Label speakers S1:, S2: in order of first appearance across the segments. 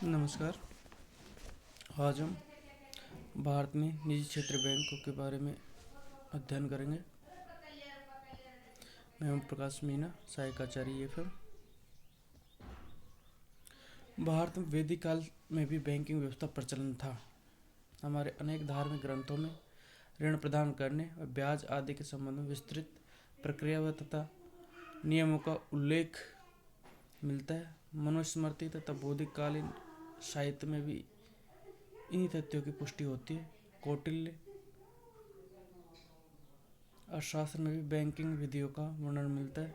S1: नमस्कार। आज हम भारत में निजी क्षेत्र बैंकों के बारे में अध्ययन करेंगे। मैं ओम प्रकाश मीना, सहायक आचार्य एफएम। भारत में वैदिक काल में भी बैंकिंग व्यवस्था प्रचलन था। हमारे अनेक धार्मिक ग्रंथों में ऋण प्रदान करने और ब्याज आदि के संबंध में विस्तृत प्रक्रिया तथा नियमों का उल्लेख मिलता है। मनुस्मृति तथा बौद्धिक कालीन साहित्य में भी इन्हीं तथ्यों की पुष्टि होती है। कौटिल्य अर्थशास्त्र में भी बैंकिंग विधियों का वर्णन मिलता है।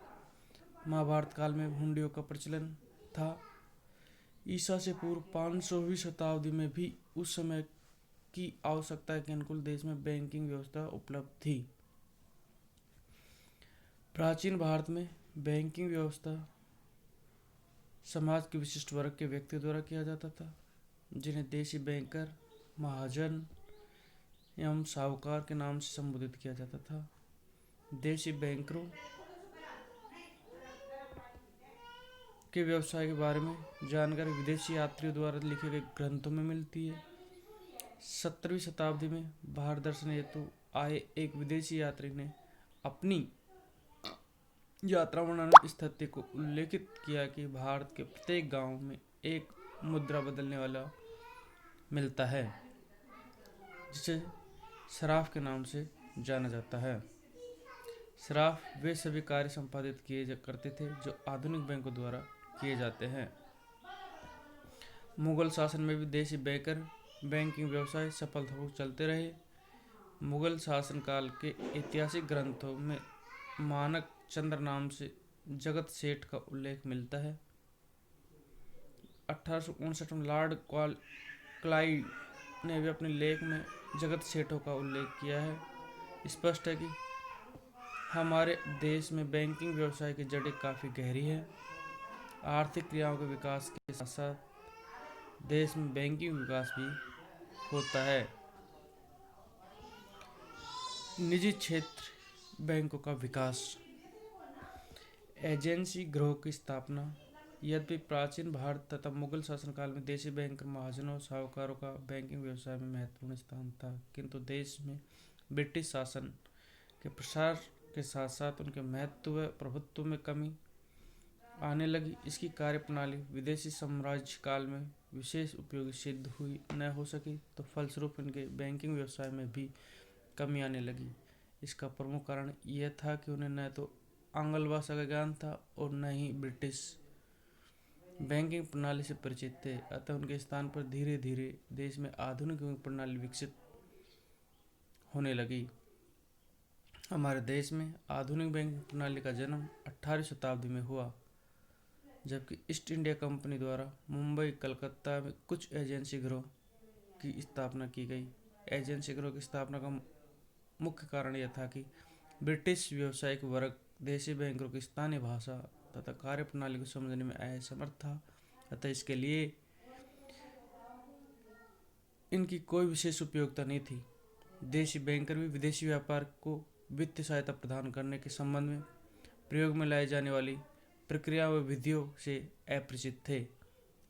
S1: महाभारत काल में हुंडियों का प्रचलन था। ईसा से पूर्व 500वीं शताब्दी में भी उस समय की आवश्यकता के अनुकूल देश में बैंकिंग व्यवस्था उपलब्ध थी। प्राचीन भारत में बैंकिंग व्यवस्था समाज के विशिष्ट वर्ग के व्यक्तियों द्वारा किया जाता था, जिन्हें देशी बैंकर, महाजन एवं साहूकार के नाम से संबोधित किया जाता था। देशी बैंकरों के व्यवसाय के बारे में जानकारी विदेशी यात्रियों द्वारा लिखे गए ग्रंथों में मिलती है। 17वीं शताब्दी में भारत दर्शन हेतु आए एक विदेशी यात्री ने अपनी यात्रा वर्णन में इस तथ्य को उल्लेखित किया कि भारत के प्रत्येक गांव में एक मुद्रा बदलने वाला मिलता है, जिसे सराफ के नाम से जाना जाता है। सराफ वे सभी कार्य संपादित किए करते थे जो आधुनिक बैंकों द्वारा किए जाते हैं। मुगल शासन में भी देशी बैंकर बैंकिंग व्यवसाय सफलतापूर्वक चलते रहे। मुगल शासन काल के ऐतिहासिक ग्रंथों में मानक चंद्र नाम से जगत सेठ का उल्लेख मिलता है। 1859 में लॉर्ड क्लाइव ने भी अपने लेख में जगत सेठों का उल्लेख किया है। स्पष्ट है कि हमारे देश में बैंकिंग व्यवसाय की जड़ें काफ़ी गहरी है। आर्थिक क्रियाओं के विकास के साथ साथ देश में बैंकिंग विकास भी होता है। निजी क्षेत्र बैंकों का विकास, एजेंसी गृहों की स्थापना। यद्यपि प्राचीन भारत तथा मुगल शासनकाल में देशी बैंकर, महाजनों और साहूकारों का बैंकिंग व्यवसाय में महत्वपूर्ण स्थान था, किंतु देश में ब्रिटिश शासन के प्रसार के साथ साथ उनके महत्व व प्रभुत्व में कमी आने लगी। इसकी कार्यप्रणाली विदेशी साम्राज्य काल में विशेष उपयोगी सिद्ध हुई न हो सकी, तो फलस्वरूप इनके बैंकिंग व्यवसाय में भी कमी आने लगी। इसका प्रमुख कारण यह था कि उन्हें न तो आंग्ल भाषा का ज्ञान था और न ही ब्रिटिश बैंकिंग प्रणाली से परिचित थे। अतः उनके स्थान पर धीरे धीरे देश में आधुनिक बैंकिंग प्रणाली विकसित होने लगी। हमारे देश में आधुनिक बैंकिंग प्रणाली का जन्म 18वीं शताब्दी में हुआ, जबकि ईस्ट इंडिया कंपनी द्वारा मुंबई, कलकत्ता में कुछ एजेंसी गृहों की स्थापना की गई। एजेंसी गृहों की स्थापना का मुख्य कारण यह था कि ब्रिटिश व्यावसायिक वर्ग देशी बैंकरों की स्थानीय भाषा तथा कार्यप्रणाली को समझने में असमर्थ था, अतः इसके लिए इनकी कोई विशेष उपयोगिता नहीं थी। देशी बैंकर भी विदेशी व्यापार को वित्तीय सहायता प्रदान करने के संबंध में प्रयोग में लाई जाने वाली प्रक्रिया व विधियों से अपरिचित थे।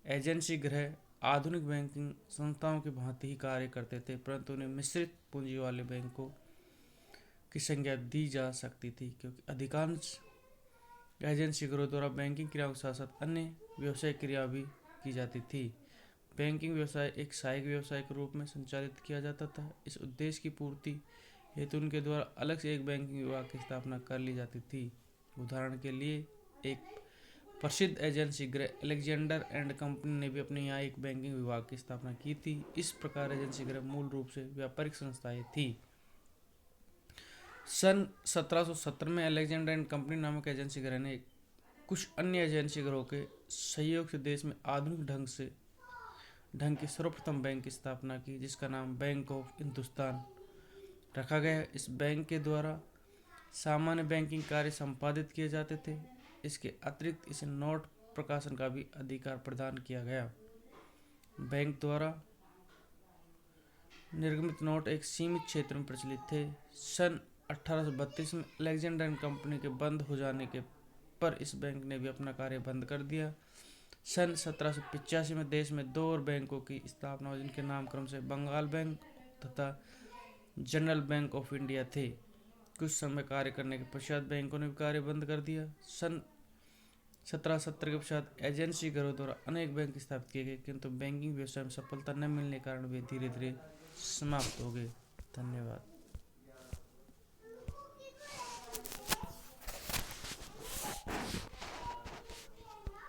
S1: एजेंसी गृह आधुनिक बैंकिंग संस्थाओं की भांति ही कार्य करते थे, परंतु उन्हें मिश्रित पूंजी वाले बैंकों की संज्ञा दी जा सकती थी, क्योंकि अधिकांश एजेंसी गृहों द्वारा बैंकिंग क्रियाओं के साथ साथ अन्य व्यावसायिक क्रिया भी की जाती थी। बैंकिंग व्यवसाय एक सहायक व्यवसाय के रूप में संचालित किया जाता था। इस उद्देश्य की पूर्ति हेतु उनके द्वारा अलग से एक बैंकिंग विभाग की स्थापना कर ली जाती थी। उदाहरण के लिए एक प्रसिद्ध एजेंसी गृह अलेक्जेंडर एंड कंपनी ने भी अपने यहाँ एक बैंकिंग विभाग की स्थापना की थी। इस प्रकार एजेंसी गृह मूल रूप से व्यापारिक संस्थाएं थी। सन 1770 में अलेक्जेंडर एंड कंपनी नामक एजेंसी गृह ने कुछ अन्य एजेंसी गृहों के सहयोग से देश में आधुनिक ढंग की सर्वप्रथम बैंक की स्थापना की, जिसका नाम बैंक ऑफ हिंदुस्तान रखा गया। इस बैंक के द्वारा सामान्य बैंकिंग कार्य संपादित किए जाते थे। इसके अतिरिक्त इसे नोट प्रकाशन का भी अधिकार प्रदान किया गया। बैंक द्वारा निर्गमित नोट एक सीमित क्षेत्र में प्रचलित थे। सन 1832 में अलेक्जेंडर एंड कंपनी के बंद हो जाने के पर इस बैंक ने भी अपना कार्य बंद कर दिया। सन 1785 में देश में दो और बैंकों की स्थापना हुई, जिनके नामक्रम से बंगाल बैंक तथा जनरल बैंक ऑफ इंडिया थे। कुछ समय कार्य करने के पश्चात बैंकों ने भी कार्य बंद कर दिया। सन 1770 के पश्चात एजेंसी घरों द्वारा अनेक बैंक स्थापित किए गए, किंतु बैंकिंग व्यवसाय में सफलता न मिलने के कारण वे धीरे धीरे समाप्त हो गए। धन्यवाद।